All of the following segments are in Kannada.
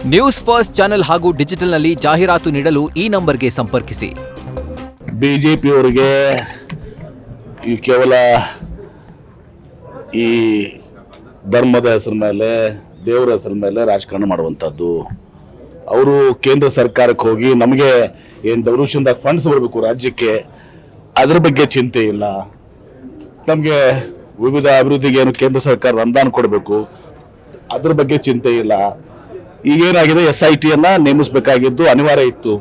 ನ್ಯೂಸ್ ಫಸ್ಟ್ ಚಾನೆಲ್ ಹಾಗೂ ಡಿಜಿಟಲ್ನಲ್ಲಿ ಜಾಹೀರಾತು ನೀಡಲು ಈ ನಂಬರ್ಗೆ ಸಂಪರ್ಕಿಸಿ. ಬಿಜೆಪಿಯವರಿಗೆ ಈ ಕೇವಲ ಈ ಧರ್ಮದ ಹೆಸರ ಮೇಲೆ, ದೇವರ ಹೆಸರ ಮೇಲೆ ರಾಜಕಾರಣ ಮಾಡುವಂಥದ್ದು. ಅವರು ಕೇಂದ್ರ ಸರ್ಕಾರಕ್ಕೆ ಹೋಗಿ ನಮಗೆ ಏನು ಡೆವಲ್ಯೂಷನ್ದಾಗ ಫಂಡ್ಸ್ ಬರಬೇಕು ರಾಜ್ಯಕ್ಕೆ, ಅದ್ರ ಬಗ್ಗೆ ಚಿಂತೆ ಇಲ್ಲ. ನಮಗೆ ವಿವಿಧ ಅಭಿವೃದ್ಧಿಗೆ ಏನು ಕೇಂದ್ರ ಸರ್ಕಾರ ಅನುದಾನ ಕೊಡಬೇಕು, ಅದ್ರ ಬಗ್ಗೆ ಚಿಂತೆ ಇಲ್ಲ. ಈಗೇನಾಗಿದೆ, SITಯನ್ನ ನೇಮಿಸಬೇಕಾಗಿದ್ದು ಅನಿವಾರ್ಯ ಇತ್ತು.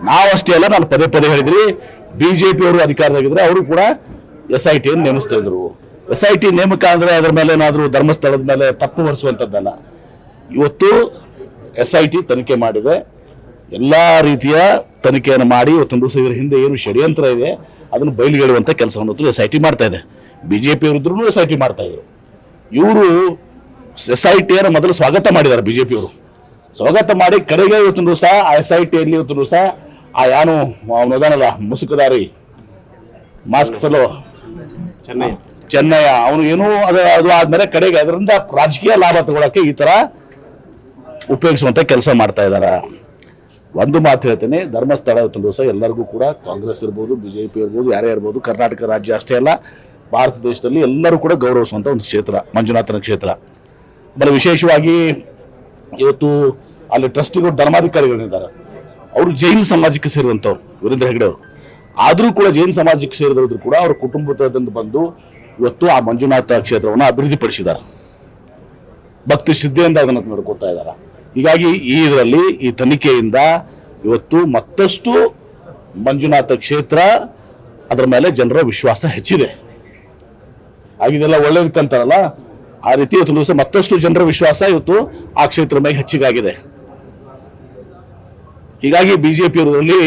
ನಾವಷ್ಟೇ ಅಲ್ಲ, ನಾನು ಪದೇ ಪದೇ ಹೇಳಿದ್ರಿ, ಬಿಜೆಪಿಯವರು ಅಧಿಕಾರದಾಗಿದ್ರೆ ಅವರು ಕೂಡ SITಯನ್ನು ನೇಮಿಸ್ತಾ ಇದ್ರು. SIT ನೇಮಕ ಅಂದ್ರೆ ಅದರ ಮೇಲೆ ಏನಾದರೂ ಧರ್ಮಸ್ಥಳದ ಮೇಲೆ ತಪ್ಪು ಹೊರಿಸುವಂಥದ್ದಲ್ಲ. ಇವತ್ತು SIT ತನಿಖೆ ಮಾಡಿದೆ, ಎಲ್ಲ ರೀತಿಯ ತನಿಖೆಯನ್ನು ಮಾಡಿ ಇವತ್ತೊಂದು ದಿವಸ ಇದರ ಹಿಂದೆ ಏನು ಷಡ್ಯಂತ್ರ ಇದೆ ಅದನ್ನು ಬಯಲಿಗೆಳುವಂಥ ಕೆಲಸವನ್ನು SIT ಮಾಡ್ತಾ ಇದೆ. ಬಿಜೆಪಿಯವರಿದ್ರು SIT ಮಾಡ್ತಾ ಇದ್ರು. ಇವರು SITಯನ್ನು ಮೊದಲು ಸ್ವಾಗತ ಮಾಡಿದ್ದಾರೆ. ಬಿಜೆಪಿಯವರು ಸ್ವಾಗತ ಮಾಡಿ ಕಡೆಗೆ ಇವತ್ತೊಂದು ದಿವಸ ಆ SITಯಲ್ಲಿ ಇವತ್ತು ದಿವಸ ಆ ಯಾನು ಅವನದಾನಲ್ಲ ಮುಸುಕದಾರಿ ಮಾಸ್ಕ್ ಫೆಲೋ ಚೆನ್ನಯ್ಯ ಅವನು ಏನು ಅದು ಆದ್ಮೇಲೆ ಕಡೆಗೆ ಅದರಿಂದ ರಾಜಕೀಯ ಲಾಭ ತಗೊಳಕ್ಕೆ ಈ ತರ ಉಪಯೋಗಿಸುವಂತ ಕೆಲಸ ಮಾಡ್ತಾ ಇದಾರ. ಒಂದು ಮಾತು ಹೇಳ್ತೇನೆ, ಧರ್ಮಸ್ಥಳ ಇವತ್ತೊಂದು ದಿವಸ ಎಲ್ಲರಿಗೂ ಕೂಡ ಕಾಂಗ್ರೆಸ್ ಇರ್ಬೋದು, ಬಿಜೆಪಿ ಇರ್ಬೋದು, ಯಾರೇ ಇರ್ಬೋದು, ಕರ್ನಾಟಕ ರಾಜ್ಯ ಅಷ್ಟೇ ಅಲ್ಲ ಭಾರತ ದೇಶದಲ್ಲಿ ಎಲ್ಲರೂ ಕೂಡ ಗೌರವಿಸುವಂತ ಒಂದು ಕ್ಷೇತ್ರ ಮಂಜುನಾಥನ ಕ್ಷೇತ್ರ. ಬಹಳ ವಿಶೇಷವಾಗಿ ಇವತ್ತು ಅಲ್ಲಿ ಟ್ರಸ್ಟಿಗಳು ಧರ್ಮಾಧಿಕಾರಿಗಳಿದ್ದಾರೆ, ಅವರು ಜೈನ ಸಮಾಜಕ್ಕೆ ಸೇರಿದಂಥವ್ರು, ವೀರೇಂದ್ರ ಹೆಗ್ಡೆ ಅವರು. ಆದರೂ ಕೂಡ ಜೈನ ಸಮಾಜಕ್ಕೆ ಸೇರಿದ್ರು ಕೂಡ ಅವ್ರ ಕುಟುಂಬದಿಂದ ಬಂದು ಇವತ್ತು ಆ ಮಂಜುನಾಥ ಕ್ಷೇತ್ರವನ್ನು ಅಭಿವೃದ್ಧಿಪಡಿಸಿದ್ದಾರೆ. ಭಕ್ತಿ ಶ್ರದ್ಧೆಯಿಂದ ಅದನ್ನು ನೋಡ್ಕೊತಾ ಇದ್ದಾರೆ. ಹೀಗಾಗಿ ಈ ಇದರಲ್ಲಿ ಈ ತನಿಖೆಯಿಂದ ಇವತ್ತು ಮತ್ತಷ್ಟು ಮಂಜುನಾಥ ಕ್ಷೇತ್ರ ಅದರ ಮೇಲೆ ಜನರ ವಿಶ್ವಾಸ ಹೆಚ್ಚಿದೆ. ಆಗಿದೆಲ್ಲ ಒಳ್ಳೇದಕ್ಕಂತಾರಲ್ಲ, ಆ ರೀತಿ ಇವತ್ತು ದಿವಸ ಮತ್ತಷ್ಟು ಜನರ ವಿಶ್ವಾಸ ಇವತ್ತು ಆ ಕ್ಷೇತ್ರ ಮೇಲೆ ಹೆಚ್ಚಿಗಾಗಿದೆ. ಹೀಗಾಗಿ ಬಿಜೆಪಿಯವರಲ್ಲಿ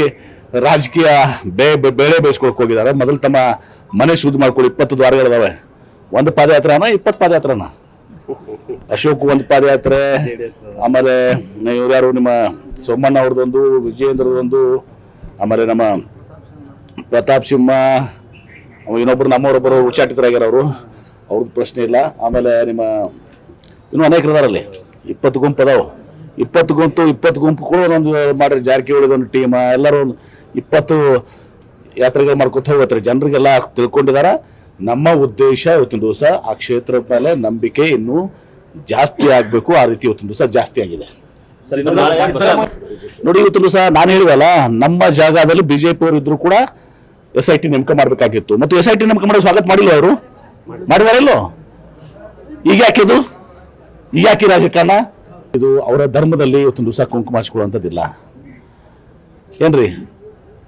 ರಾಜಕೀಯ ಬೇಳೆ ಬೇಯಿಸ್ಕೊಳಕ್ ಹೋಗಿದ್ದಾರೆ. ಮೊದಲು ತಮ್ಮ ಮನೆ ಶುದ್ಧ ಮಾಡ್ಕೊಳ್ಳಿ. 20 ದ್ವಾರಗಳಿದಾವೆ. ಒಂದು ಪಾದಯಾತ್ರೆನ 20 ಪಾದಯಾತ್ರೆನ ಅಶೋಕ್ ಒಂದು ಪಾದಯಾತ್ರೆ, ಆಮೇಲೆ ಇವ್ರ್ಯಾರು ನಿಮ್ಮ ಸೋಮಣ್ಣ ಅವ್ರದ್ದೊಂದು, ವಿಜಯೇಂದ್ರದೊಂದು, ಆಮೇಲೆ ನಮ್ಮ ಪ್ರತಾಪ್ ಸಿಂಹ, ಇನ್ನೊಬ್ರು ನಮ್ಮವರೊಬ್ಬರು ಉಚ್ಚಾಟಿತರಾಗ್ಯಾರ ಅವರು, ಅವ್ರದ್ದು ಪ್ರಶ್ನೆ ಇಲ್ಲ. ಆಮೇಲೆ ನಿಮ್ಮ ಇನ್ನೂ ಅನೇಕರು ಇದಾರಲ್ಲಿ 20 ಗುಂಪು ಅದಾವ. 20 ಗುಂಪು ಕೂಡ ಒಂದೊಂದು ಮಾಡ್ರಿ. ಜಾರಕಿಹೊಳಿದೊಂದು ಟೀಮ, ಎಲ್ಲರೂ 20 ಯಾತ್ರೆಗಳು ಮಾಡ್ಕೊತ ಹೋಗತ್ತಾರೆ. ಜನರಿಗೆಲ್ಲ ತಿಳ್ಕೊಂಡಿದಾರ. ನಮ್ಮ ಉದ್ದೇಶ ಇವತ್ತಿನ ದಿವಸ ಆ ಕ್ಷೇತ್ರ ಮೇಲೆ ನಂಬಿಕೆ ಇನ್ನೂ ಜಾಸ್ತಿ ಆಗಬೇಕು. ಆ ರೀತಿ ಇವತ್ತಿನ ದಿವಸ ಜಾಸ್ತಿ ಆಗಿದೆ. ನೋಡಿ, ಇವತ್ತಿನ ದಿವಸ ನಾನು ಹೇಳಿದಲ್ಲ, ನಮ್ಮ ಜಾಗದಲ್ಲಿ ಬಿಜೆಪಿ ಅವರು ಇದ್ರು ಕೂಡ SIT ನೇಮಕ ಮಾಡಬೇಕಾಗಿತ್ತು. ಮತ್ತು SIT ನೇಮಕ ಮಾಡೋ ಸ್ವಾಗತ ಮಾಡಿಲ್ಲ, ಅವರು ಮಾಡಿದಾರಲ್ಲೋ. ಈಗ ಯಾಕಿದು, ಈಗ ಯಾಕೆ ರಾಜಕಾರಣ? ಇದು ಅವರ ಧರ್ಮದಲ್ಲಿ ಇವತ್ತಿನ ದಿವಸ ಕುಂಕುಮ ಹಚ್ಕೊಳ್ಳುವಂಥದ್ದಿಲ್ಲ ಏನ್ರಿ.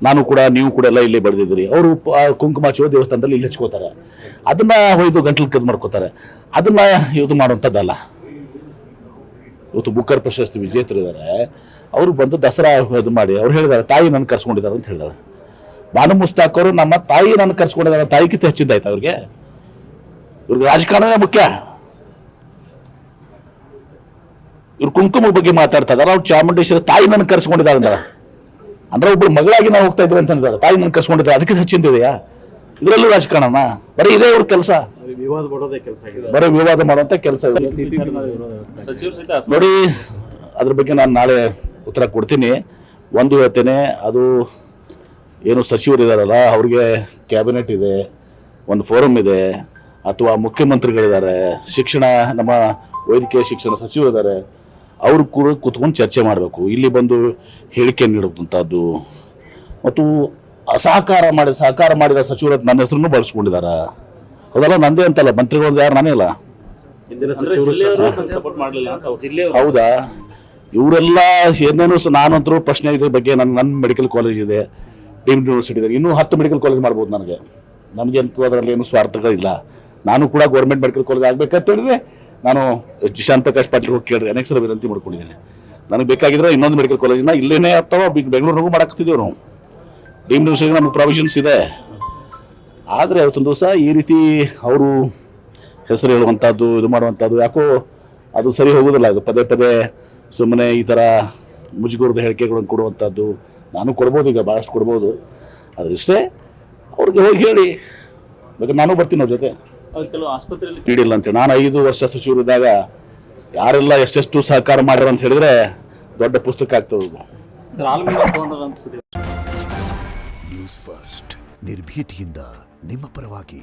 ನಾನು ಕೂಡ, ನೀವು ಕೂಡ ಎಲ್ಲ ಇಲ್ಲಿ ಬೆಳೆದಿದ್ದೀರಿ. ಅವರು ಕುಂಕುಮ ಹಚ್ಚುವ ದೇವಸ್ಥಾನದಲ್ಲಿ ಇಲ್ಲಿ ಹಚ್ಕೋತಾರೆ, ಅದನ್ನ ಒಯ್ದು ಗಂಟಲು ಕದ್ದು ಮಾಡ್ಕೋತಾರೆ. ಅದನ್ನ ಇದು ಮಾಡುವಂಥದ್ದಲ್ಲ. ಇವತ್ತು ಬುಕ್ಕರ್ ಪ್ರಶಸ್ತಿ ವಿಜೇತರಿದ್ದಾರೆ, ಅವರು ಬಂದು ದಸರಾ ಇದು ಮಾಡಿ ಅವ್ರು ಹೇಳಿದ್ದಾರೆ, ತಾಯಿ ನನ್ನ ಕರ್ಸ್ಕೊಂಡಿದ್ದಾರೆ ಅಂತ ಹೇಳಿದ್ದಾರೆ. ಬಾನು ಮುಸ್ತಾಕ್ ಅವರು ನಮ್ಮ ತಾಯಿ ನನ್ನ ಕರ್ಸ್ಕೊಂಡಿದ್ದಾರೆ, ತಾಯಿಗಿಂತ ಹೆಚ್ಚಿದ್ದಾಯ್ತು ಅವ್ರಿಗೆ. ಇವ್ರಿಗೆ ರಾಜಕಾರಣವೇ ಮುಖ್ಯ. ಇವ್ರು ಕುಂಕುಮ ಬಗ್ಗೆ ಮಾತಾಡ್ತಾ ಇದಾರೆ. ಅವ್ರು ಚಾಮುಂಡೇಶ್ವರಿ ತಾಯಿ ನನ್ನ ಕರ್ಸ್ಕೊಂಡಿದ್ದಾರೆ ಅಂದಾರ. ಅಂದ್ರೆ ಒಬ್ರು ಮಗಳಾಗಿ ನಾವು ಹೋಗ್ತಾ ಇದ್ವಿ ಅಂತ ತಾಯಿ ನನ್ನ ಕರ್ಸ್ಕೊಂಡಿದ್ದಾರೆ, ಅದಕ್ಕೆ ಹೆಚ್ಚಿಂದಿದೆಯಾ? ಇದರಲ್ಲೂ ರಾಜಕಾರಣನ? ಬರೀ ಇದೇ ಇವ್ರ ಕೆಲಸ, ಬರೀ ವಿವಾದ ಮಾಡುವಂತ ಕೆಲಸ. ನೋಡಿ, ಅದ್ರ ಬಗ್ಗೆ ನಾನು ನಾಳೆ ಉತ್ತರ ಕೊಡ್ತೀನಿ. ಒಂದು ಹೇಳ್ತೇನೆ, ಅದು ಏನು ಸಚಿವರು ಇದಾರಲ್ಲ, ಅವ್ರಿಗೆ ಕ್ಯಾಬಿನೆಟ್ ಇದೆ, ಒಂದು ಫೋರಮ್ ಇದೆ, ಅಥವಾ ಮುಖ್ಯಮಂತ್ರಿಗಳಿದ್ದಾರೆ, ಶಿಕ್ಷಣ ನಮ್ಮ ವೈದ್ಯಕೀಯ ಶಿಕ್ಷಣ ಸಚಿವರಿದ್ದಾರೆ, ಅವರು ಕೂಡ ಕೂತ್ಕೊಂಡು ಚರ್ಚೆ ಮಾಡಬೇಕು. ಇಲ್ಲಿ ಬಂದು ಹೇಳಿಕೆ ನೀಡುವಂಥದ್ದು ಮತ್ತು ಸಹಕಾರ ಮಾಡಿದ ಸಚಿವರು ನನ್ನ ಹೆಸರನ್ನು ಬಳಸ್ಕೊಂಡಿದ್ದಾರೆ. ಹೌದಲ್ಲ, ನಂದೇ ಅಂತಲ್ಲ, ಮಂತ್ರಿಗಳು ಯಾರು ನಾನೇ ಅಲ್ಲ. ಹೌದಾ? ಇವರೆಲ್ಲ ಏನೇನು, ನಾನಂತರೂ ಪ್ರಶ್ನೆ ಇದ್ರ ಬಗ್ಗೆ ನನ್ನ ಮೆಡಿಕಲ್ ಕಾಲೇಜ್ ಇದೆ, ಡೀಮ್ಡ್ ಯೂನಿವರ್ಸಿಟಿ ಇದೆ, ಇನ್ನೂ 10 ಮೆಡಿಕಲ್ ಕಾಲೇಜ್ ಮಾಡ್ಬೋದು. ನನಗೆ ಅಂತೂ ಅದರಲ್ಲಿ ಏನು ಸ್ವಾರ್ಥಗಳಿಲ್ಲ. ನಾನು ಕೂಡ ಗೌರ್ಮೆಂಟ್ ಮೆಡಿಕಲ್ ಕಾಲೇಜ್ ಆಗ್ಬೇಕಂತ ಹೇಳಿದ್ರೆ ನಾನು ಜಿಶಾನ್ ಪ್ರಕಾಶ್ ಪಾಟೀಲ್ ಹೋಗಿ ಕೇಳಿದ್ರೆ ಅನೇಕ ಸಲ ವಿನಂತಿ ಮಾಡ್ಕೊಂಡಿದ್ದೀನಿ. ನನಗೆ ಬೇಕಾಗಿದ್ರೆ ಇನ್ನೊಂದು ಮೆಡಿಕಲ್ ಕಾಲೇಜ್ನ ಇಲ್ಲೇನೇ ಅಥವಾ ಬೆಂಗಳೂರಿಗೂ ಮಾಡಾಕ್ತಿದ್ದೀವಿ ನಾವು. ಡೀಮ್ಡ್ ಯೂನಿವರ್ಸಿಟಿ ನಮ್ಗೆ ಪ್ರಾವಿಷನ್ಸ್ ಇದೆ. ಆದರೆ ಅವತ್ತೊಂದು ದಿವಸ ಈ ರೀತಿ ಅವರು ಹೆಸರು ಹೇಳುವಂಥದ್ದು, ಇದು ಮಾಡುವಂಥದ್ದು ಯಾಕೋ ಅದು ಸರಿ ಹೋಗೋದಿಲ್ಲ. ಅದು ಪದೇ ಪದೇ ಸುಮ್ಮನೆ ಈ ಥರ ಮುಜುಗರದ ಹೇಳಿಕೆಗಳನ್ನು ಕೊಡುವಂಥದ್ದು. ನಾನು ಕೊಡ್ಬೋದು, ಈಗ ಭಾಳಷ್ಟು ಕೊಡ್ಬೋದು. ಅದರಿಷ್ಟೇ ಅವ್ರಿಗೆ ಹೋಗಿ ಹೇಳಿ, ಬೇಕಾದ್ರೆ ನಾನು ಬರ್ತೀನಿ ಅವ್ರ ಜೊತೆ. ಕೆಲವು ಆಸ್ಪತ್ರೆಯಲ್ಲಿ ನೀಡಿಲ್ಲ ಅಂತೇಳಿ. ನಾನು 5 ವರ್ಷ ಸಚಿವರಿದ್ದಾಗ ಯಾರೆಲ್ಲ ಎಷ್ಟೆಷ್ಟು ಸಹಕಾರ ಮಾಡ್ಯಾರ ಅಂತ ಹೇಳಿದ್ರೆ ದೊಡ್ಡ ಪುಸ್ತಕ ಆಗ್ತದೆ. ನ್ಯೂಸ್ ಫಸ್ಟ್ ನಿರ್ಭೀತಿಯಿಂದ ನಿಮ್ಮ ಪರವಾಗಿ.